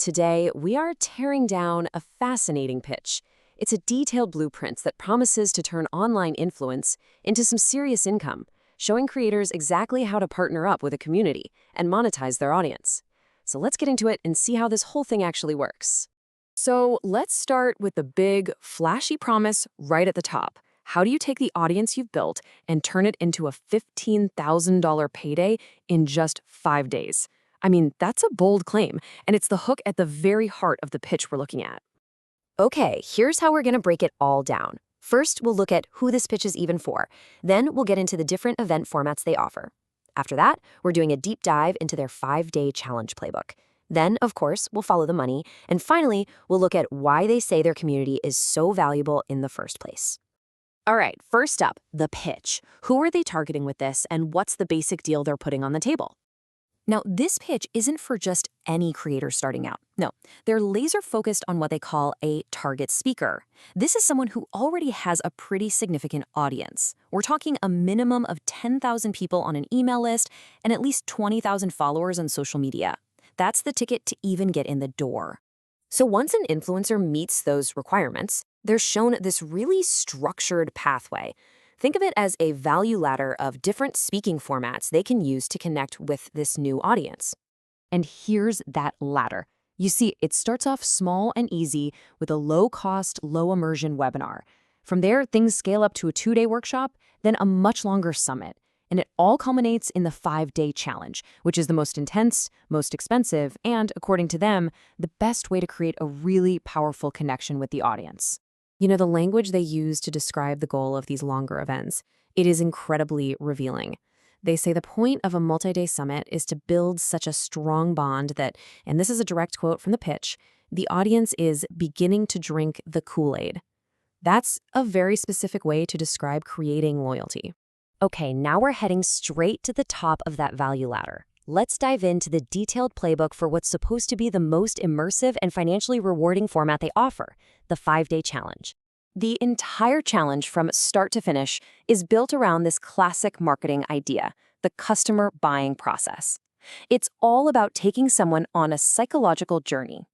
Today, we are tearing down a fascinating pitch. It's a detailed blueprint that promises to turn online influence into some serious income, showing creators exactly how to partner up with a community and monetize their audience. So let's get into it and see how this whole thing actually works. So let's start with the big, flashy promise right at the top. How do you take the audience you've built and turn it into a $15,000 payday in just 5 days? I mean, that's a bold claim, and it's the hook at the very heart of the pitch we're looking at. Okay, here's how we're going to break it all down. First, we'll look at who this pitch is even for. Then we'll get into the different event formats they offer. After that, we're doing a deep dive into their 5-day challenge playbook. Then, of course, we'll follow the money. And finally, we'll look at why they say their community is so valuable in the first place. All right, first up, the pitch. Who are they targeting with this, and what's the basic deal they're putting on the table? Now, this pitch isn't for just any creator starting out. No, they're laser focused on what they call a target speaker. This is someone who already has a pretty significant audience. We're talking a minimum of 10,000 people on an email list and at least 20,000 followers on social media. That's the ticket to even get in the door. So once an influencer meets those requirements, they're shown this really structured pathway. Think of it as a value ladder of different speaking formats they can use to connect with this new audience. And here's that ladder. You see, it starts off small and easy with a low-cost, low-immersion webinar. From there, things scale up to a 2-day workshop, then a much longer summit. And it all culminates in the 5-day challenge, which is the most intense, most expensive, and, according to them, the best way to create a really powerful connection with the audience. You know, the language they use to describe the goal of these longer events, it is incredibly revealing. They say the point of a multi-day summit is to build such a strong bond that, and this is a direct quote from the pitch, the audience is beginning to drink the Kool-Aid. That's a very specific way to describe creating loyalty. Okay, now we're heading straight to the top of that value ladder. Let's dive into the detailed playbook for what's supposed to be the most immersive and financially rewarding format they offer, the 5-day challenge. The entire challenge from start to finish is built around this classic marketing idea, the customer buying process. It's all about taking someone on a psychological journey.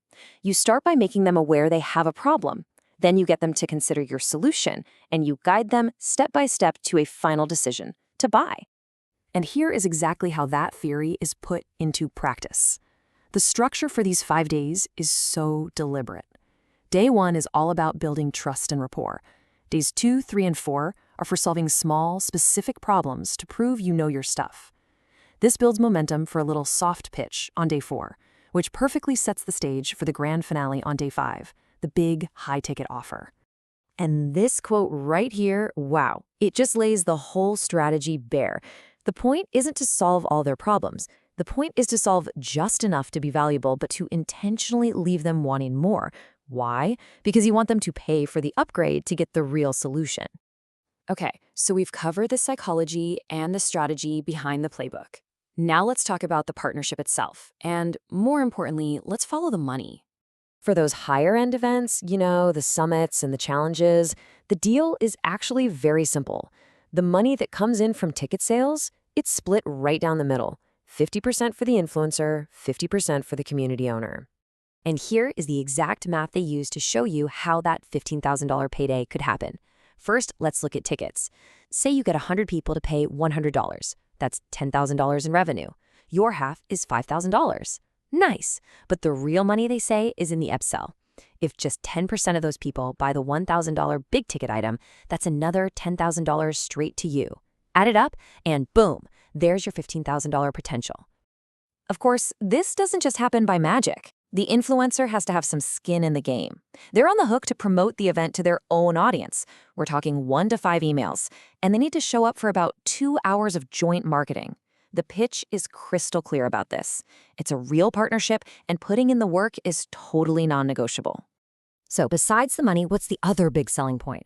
You start by making them aware they have a problem. Then you get them to consider your solution, and you guide them step by step to a final decision, to buy. And here is exactly how that theory is put into practice. The structure for these 5 days is so deliberate. Day 1 is all about building trust and rapport. Days 2, 3, and 4 are for solving small, specific problems to prove you know your stuff. This builds momentum for a little soft pitch on day 4, which perfectly sets the stage for the grand finale on day 5, the big, high-ticket offer. And this quote right here, wow, it just lays the whole strategy bare. The point isn't to solve all their problems. The point is to solve just enough to be valuable, but to intentionally leave them wanting more. Why? Because you want them to pay for the upgrade to get the real solution. Okay, so we've covered the psychology and the strategy behind the playbook. Now let's talk about the partnership itself. And more importantly, let's follow the money. For those higher-end events, you know, the summits and the challenges, the deal is actually very simple. The money that comes in from ticket sales, it's split right down the middle. 50% for the influencer, 50% for the community owner. And here is the exact math they use to show you how that $15,000 payday could happen. First, let's look at tickets. Say you get 100 people to pay $100. That's $10,000 in revenue. Your half is $5,000. Nice. But the real money, they say, is in the upsell. If just 10% of those people buy the $1,000 big ticket item, that's another $10,000 straight to you. Add it up, and boom, there's your $15,000 potential. Of course, this doesn't just happen by magic. The influencer has to have some skin in the game. They're on the hook to promote the event to their own audience. We're talking 1 to 5 emails, and they need to show up for about 2 hours of joint marketing. The pitch is crystal clear about this. It's a real partnership, and putting in the work is totally non-negotiable. So besides the money, what's the other big selling point?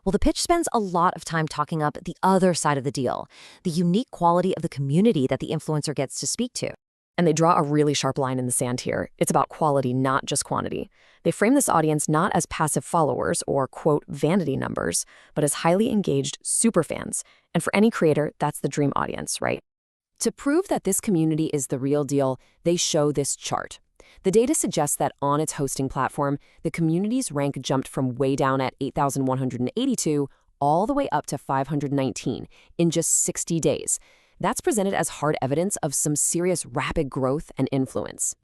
Well, the pitch spends a lot of time talking up the other side of the deal, the unique quality of the community that the influencer gets to speak to. And they draw a really sharp line in the sand here. It's about quality, not just quantity. They frame this audience not as passive followers or, quote, vanity numbers, but as highly engaged superfans. And for any creator, that's the dream audience, right? To prove that this community is the real deal, they show this chart. The data suggests that on its hosting platform, the community's rank jumped from way down at 8,182 all the way up to 519 in just 60 days. That's presented as hard evidence of some serious rapid growth and influence.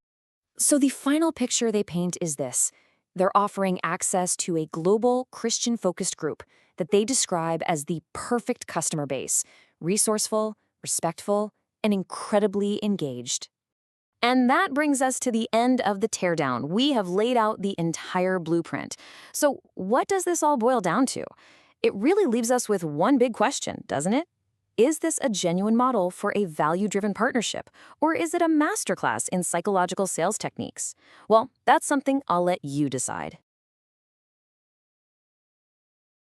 So the final picture they paint is this. They're offering access to a global, Christian-focused group that they describe as the perfect customer base, resourceful, respectful, and incredibly engaged. And that brings us to the end of the teardown. We have laid out the entire blueprint. So what does this all boil down to? It really leaves us with one big question, doesn't it? Is this a genuine model for a value-driven partnership, or is it a masterclass in psychological sales techniques? Well, that's something I'll let you decide.